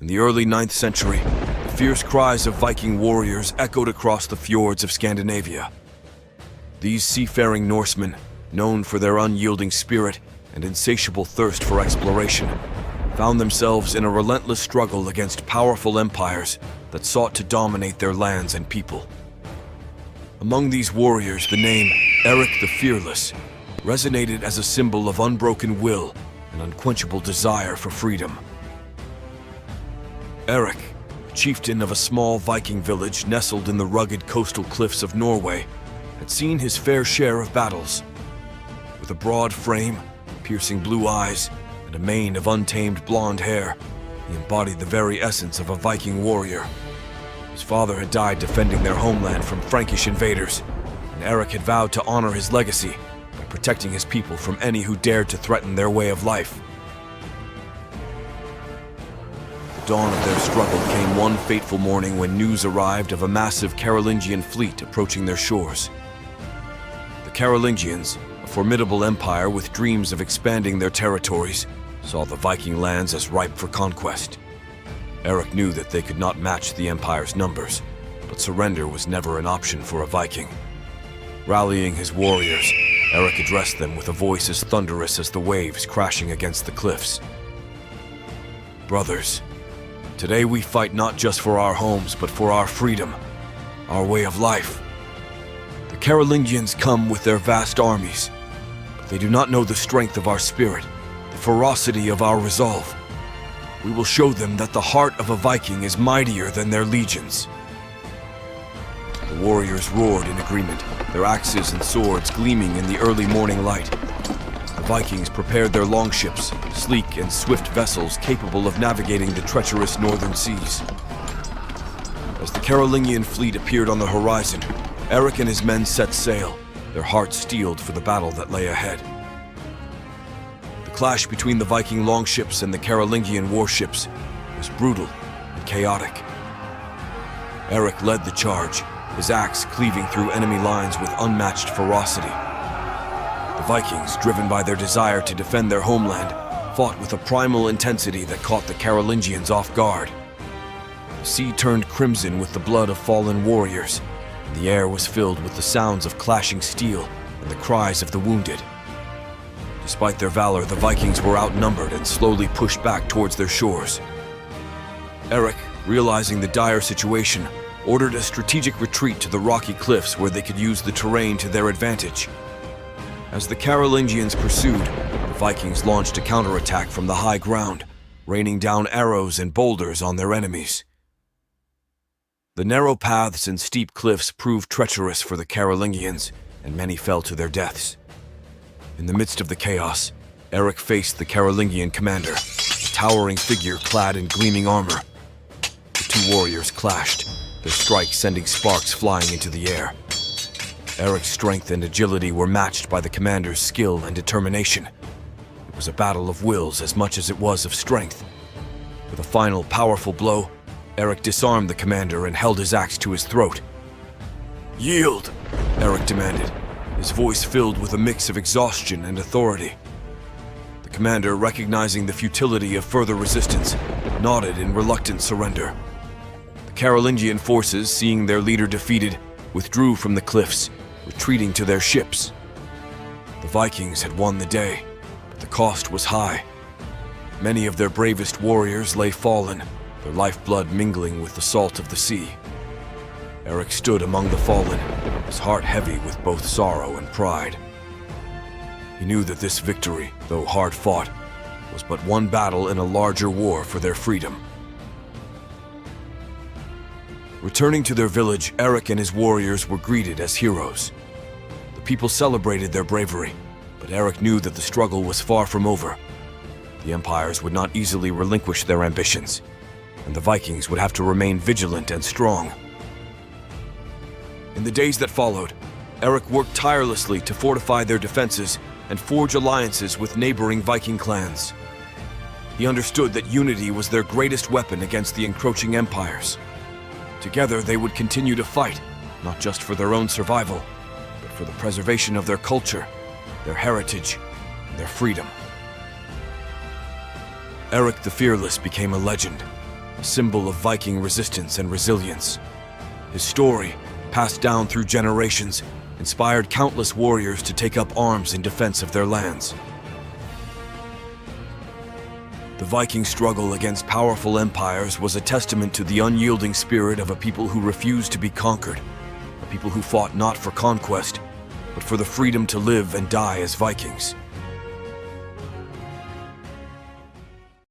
In the early 9th century, the fierce cries of Viking warriors echoed across the fjords of Scandinavia. These seafaring Norsemen, known for their unyielding spirit and insatiable thirst for exploration, found themselves in a relentless struggle against powerful empires that sought to dominate their lands and people. Among these warriors, the name Eric the Fearless resonated as a symbol of unbroken will and unquenchable desire for freedom. Eric, chieftain of a small Viking village nestled in the rugged coastal cliffs of Norway, had seen his fair share of battles. With a broad frame, piercing blue eyes, and a mane of untamed blonde hair, he embodied the very essence of a Viking warrior. His father had died defending their homeland from Frankish invaders, and Eric had vowed to honor his legacy by protecting his people from any who dared to threaten their way of life. The dawn of their struggle came one fateful morning when news arrived of a massive Carolingian fleet approaching their shores. The Carolingians, a formidable empire with dreams of expanding their territories, saw the Viking lands as ripe for conquest. Eric knew that they could not match the empire's numbers, but surrender was never an option for a Viking. Rallying his warriors, Eric addressed them with a voice as thunderous as the waves crashing against the cliffs. "Brothers, today we fight not just for our homes, but for our freedom, our way of life. The Carolingians come with their vast armies, but they do not know the strength of our spirit, the ferocity of our resolve. We will show them that the heart of a Viking is mightier than their legions." The warriors roared in agreement, their axes and swords gleaming in the early morning light. The Vikings prepared their longships, sleek and swift vessels capable of navigating the treacherous northern seas. As the Carolingian fleet appeared on the horizon, Eric and his men set sail, their hearts steeled for the battle that lay ahead. The clash between the Viking longships and the Carolingian warships was brutal and chaotic. Eric led the charge, his axe cleaving through enemy lines with unmatched ferocity. The Vikings, driven by their desire to defend their homeland, fought with a primal intensity that caught the Carolingians off guard. The sea turned crimson with the blood of fallen warriors, and the air was filled with the sounds of clashing steel and the cries of the wounded. Despite their valor, the Vikings were outnumbered and slowly pushed back towards their shores. Eric, realizing the dire situation, ordered a strategic retreat to the rocky cliffs where they could use the terrain to their advantage. As the Carolingians pursued, the Vikings launched a counterattack from the high ground, raining down arrows and boulders on their enemies. The narrow paths and steep cliffs proved treacherous for the Carolingians, and many fell to their deaths. In the midst of the chaos, Eric faced the Carolingian commander, a towering figure clad in gleaming armor. The two warriors clashed, their strikes sending sparks flying into the air. Eric's strength and agility were matched by the commander's skill and determination. It was a battle of wills as much as it was of strength. With a final powerful blow, Eric disarmed the commander and held his axe to his throat. "Yield!" Eric demanded, his voice filled with a mix of exhaustion and authority. The commander, recognizing the futility of further resistance, nodded in reluctant surrender. The Carolingian forces, seeing their leader defeated, withdrew from the cliffs, retreating to their ships. The Vikings had won the day, but the cost was high. Many of their bravest warriors lay fallen, their lifeblood mingling with the salt of the sea. Eric stood among the fallen, his heart heavy with both sorrow and pride. He knew that this victory, though hard fought, was but one battle in a larger war for their freedom. Returning to their village, Eric and his warriors were greeted as heroes. The people celebrated their bravery, but Eric knew that the struggle was far from over. The empires would not easily relinquish their ambitions, and the Vikings would have to remain vigilant and strong. In the days that followed, Eric worked tirelessly to fortify their defenses and forge alliances with neighboring Viking clans. He understood that unity was their greatest weapon against the encroaching empires. Together, they would continue to fight, not just for their own survival, but for the preservation of their culture, their heritage, and their freedom. Eric the Fearless became a legend, a symbol of Viking resistance and resilience. His story, passed down through generations, inspired countless warriors to take up arms in defense of their lands. The Viking struggle against powerful empires was a testament to the unyielding spirit of a people who refused to be conquered, a people who fought not for conquest, but for the freedom to live and die as Vikings.